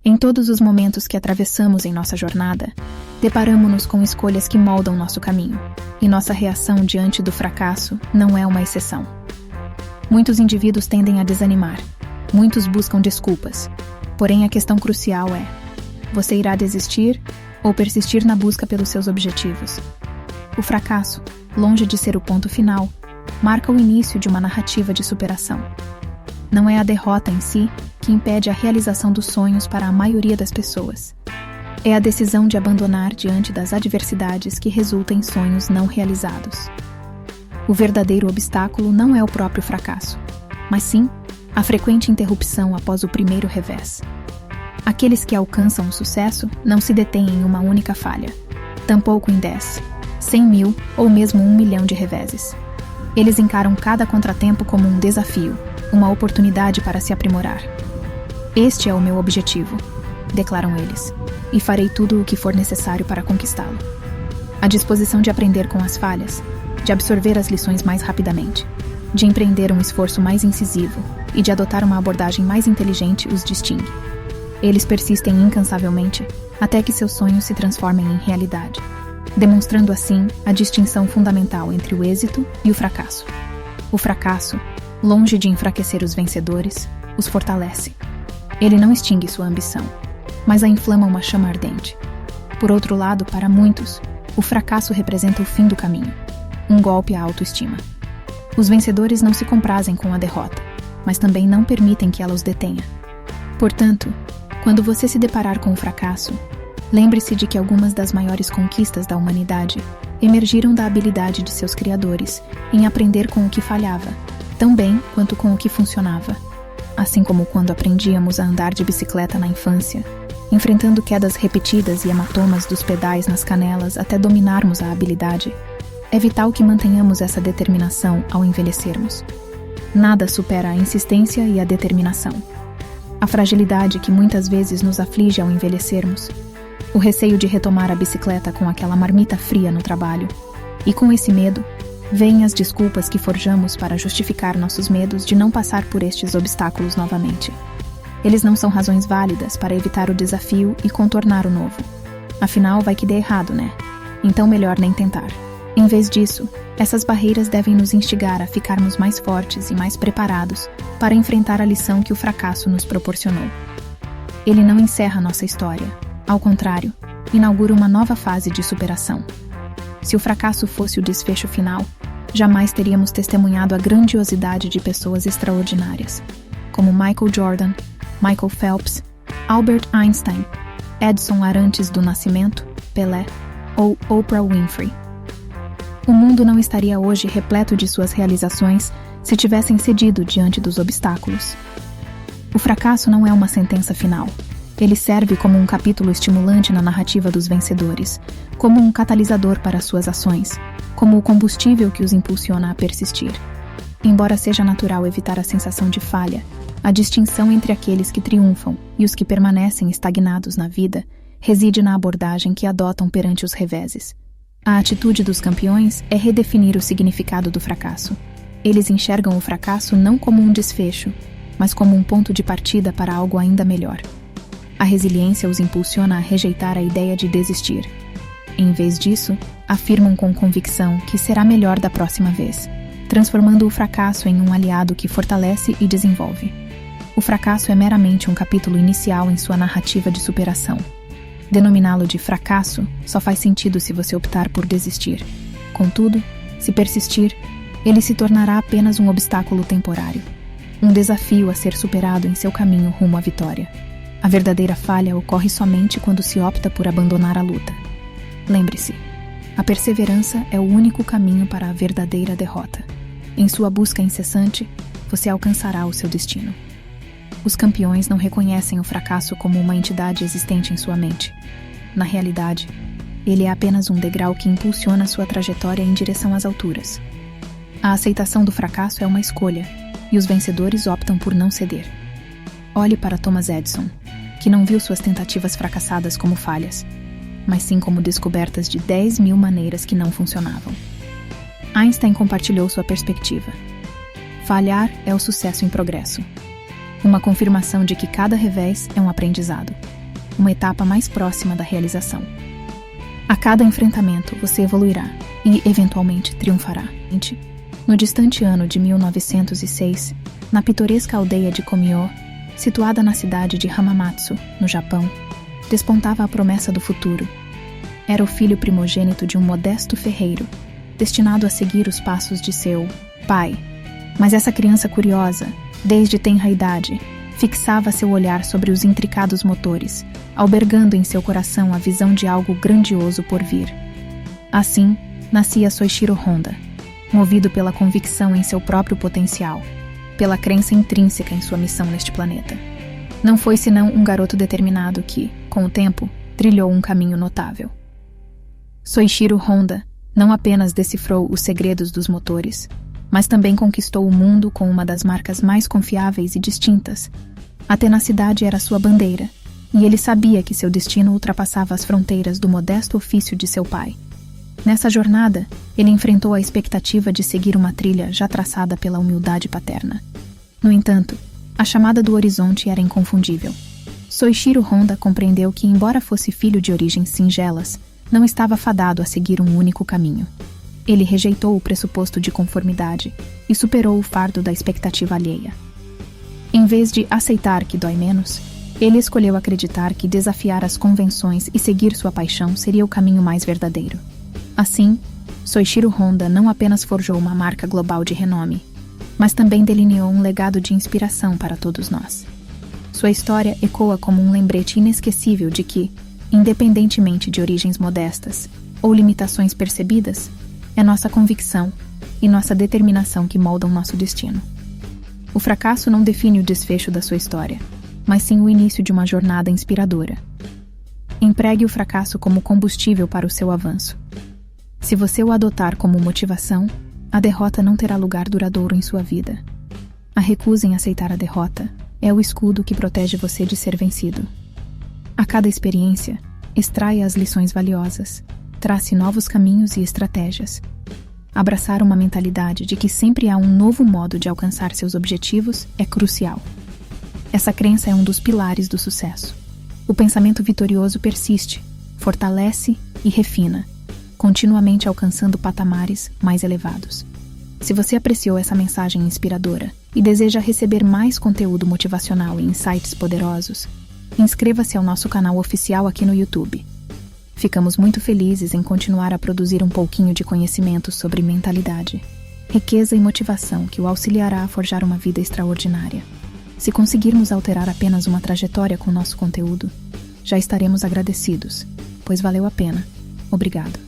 Em todos os momentos que atravessamos em nossa jornada, deparamo-nos com escolhas que moldam nosso caminho, e nossa reação diante do fracasso não é uma exceção. Muitos indivíduos tendem a desanimar, muitos buscam desculpas, porém a questão crucial é: você irá desistir ou persistir na busca pelos seus objetivos? O fracasso, longe de ser o ponto final, marca o início de uma narrativa de superação. Não é a derrota em si que impede a realização dos sonhos para a maioria das pessoas. É a decisão de abandonar diante das adversidades que resulta em sonhos não realizados. O verdadeiro obstáculo não é o próprio fracasso, mas sim a frequente interrupção após o primeiro revés. Aqueles que alcançam o sucesso não se detêm em uma única falha, tampouco em 10, 100 mil ou mesmo 1 milhão de reveses. Eles encaram cada contratempo como um desafio, uma oportunidade para se aprimorar. Este é o meu objetivo, declaram eles, e farei tudo o que for necessário para conquistá-lo. A disposição de aprender com as falhas, de absorver as lições mais rapidamente, de empreender um esforço mais incisivo e de adotar uma abordagem mais inteligente os distingue. Eles persistem incansavelmente até que seus sonhos se transformem em realidade, demonstrando assim a distinção fundamental entre o êxito e o fracasso. O fracasso, longe de enfraquecer os vencedores, os fortalece. Ele não extingue sua ambição, mas a inflama uma chama ardente. Por outro lado, para muitos, o fracasso representa o fim do caminho, um golpe à autoestima. Os vencedores não se comprazem com a derrota, mas também não permitem que ela os detenha. Portanto, quando você se deparar com o fracasso, lembre-se de que algumas das maiores conquistas da humanidade emergiram da habilidade de seus criadores em aprender com o que falhava, tão bem quanto com o que funcionava. Assim como quando aprendíamos a andar de bicicleta na infância, enfrentando quedas repetidas e hematomas dos pedais nas canelas até dominarmos a habilidade, é vital que mantenhamos essa determinação ao envelhecermos. Nada supera a insistência e a determinação. A fragilidade que muitas vezes nos aflige ao envelhecermos, o receio de retomar a bicicleta com aquela marmita fria no trabalho, e com esse medo, vêm as desculpas que forjamos para justificar nossos medos de não passar por estes obstáculos novamente. Eles não são razões válidas para evitar o desafio e contornar o novo. Afinal, vai que dê errado, né? Então melhor nem tentar. Em vez disso, essas barreiras devem nos instigar a ficarmos mais fortes e mais preparados para enfrentar a lição que o fracasso nos proporcionou. Ele não encerra nossa história. Ao contrário, inaugura uma nova fase de superação. Se o fracasso fosse o desfecho final, jamais teríamos testemunhado a grandiosidade de pessoas extraordinárias, como Michael Jordan, Michael Phelps, Albert Einstein, Edson Arantes do Nascimento, Pelé ou Oprah Winfrey. O mundo não estaria hoje repleto de suas realizações se tivessem cedido diante dos obstáculos. O fracasso não é uma sentença final. Ele serve como um capítulo estimulante na narrativa dos vencedores, como um catalisador para suas ações, como o combustível que os impulsiona a persistir. Embora seja natural evitar a sensação de falha, a distinção entre aqueles que triunfam e os que permanecem estagnados na vida reside na abordagem que adotam perante os reveses. A atitude dos campeões é redefinir o significado do fracasso. Eles enxergam o fracasso não como um desfecho, mas como um ponto de partida para algo ainda melhor. A resiliência os impulsiona a rejeitar a ideia de desistir. Em vez disso, afirmam com convicção que será melhor da próxima vez, transformando o fracasso em um aliado que fortalece e desenvolve. O fracasso é meramente um capítulo inicial em sua narrativa de superação. Denominá-lo de fracasso só faz sentido se você optar por desistir. Contudo, se persistir, ele se tornará apenas um obstáculo temporário, um desafio a ser superado em seu caminho rumo à vitória. A verdadeira falha ocorre somente quando se opta por abandonar a luta. Lembre-se, a perseverança é o único caminho para a verdadeira derrota. Em sua busca incessante, você alcançará o seu destino. Os campeões não reconhecem o fracasso como uma entidade existente em sua mente. Na realidade, ele é apenas um degrau que impulsiona sua trajetória em direção às alturas. A aceitação do fracasso é uma escolha, e os vencedores optam por não ceder. Olhe para Thomas Edison, que não viu suas tentativas fracassadas como falhas, mas sim como descobertas de 10.000 maneiras que não funcionavam. Einstein compartilhou sua perspectiva. Falhar é o sucesso em progresso. Uma confirmação de que cada revés é um aprendizado. uma etapa mais próxima da realização. A cada enfrentamento você evoluirá e, eventualmente, triunfará. No distante ano de 1906, na pitoresca aldeia de Komio, situada na cidade de Hamamatsu, no Japão, despontava a promessa do futuro. Era o filho primogênito de um modesto ferreiro, destinado a seguir os passos de seu pai. Mas essa criança curiosa, desde tenra idade, fixava seu olhar sobre os intricados motores, albergando em seu coração a visão de algo grandioso por vir. Assim, nascia Soichiro Honda, movido pela convicção em seu próprio potencial, pela crença intrínseca em sua missão neste planeta. Não foi senão um garoto determinado que, com o tempo, trilhou um caminho notável. Soichiro Honda não apenas decifrou os segredos dos motores, mas também conquistou o mundo com uma das marcas mais confiáveis e distintas. A tenacidade era sua bandeira, e ele sabia que seu destino ultrapassava as fronteiras do modesto ofício de seu pai. Nessa jornada, ele enfrentou a expectativa de seguir uma trilha já traçada pela humildade paterna. No entanto, a chamada do horizonte era inconfundível. Soichiro Honda compreendeu que, embora fosse filho de origens singelas, não estava fadado a seguir um único caminho. Ele rejeitou o pressuposto de conformidade e superou o fardo da expectativa alheia. Em vez de aceitar que dói menos, ele escolheu acreditar que desafiar as convenções e seguir sua paixão seria o caminho mais verdadeiro. Assim, Soichiro Honda não apenas forjou uma marca global de renome, mas também delineou um legado de inspiração para todos nós. Sua história ecoa como um lembrete inesquecível de que, independentemente de origens modestas ou limitações percebidas, é nossa convicção e nossa determinação que moldam nosso destino. O fracasso não define o desfecho da sua história, mas sim o início de uma jornada inspiradora. Empregue o fracasso como combustível para o seu avanço. Se você o adotar como motivação, a derrota não terá lugar duradouro em sua vida. A recusa em aceitar a derrota é o escudo que protege você de ser vencido. A cada experiência, extraia as lições valiosas, trace novos caminhos e estratégias. Abraçar uma mentalidade de que sempre há um novo modo de alcançar seus objetivos é crucial. Essa crença é um dos pilares do sucesso. O pensamento vitorioso persiste, fortalece e refina, continuamente alcançando patamares mais elevados. Se você apreciou essa mensagem inspiradora e deseja receber mais conteúdo motivacional e insights poderosos, inscreva-se ao nosso canal oficial aqui no YouTube. Ficamos muito felizes em continuar a produzir um pouquinho de conhecimento sobre mentalidade, riqueza e motivação que o auxiliará a forjar uma vida extraordinária. Se conseguirmos alterar apenas uma trajetória com nosso conteúdo, já estaremos agradecidos, pois valeu a pena. Obrigado.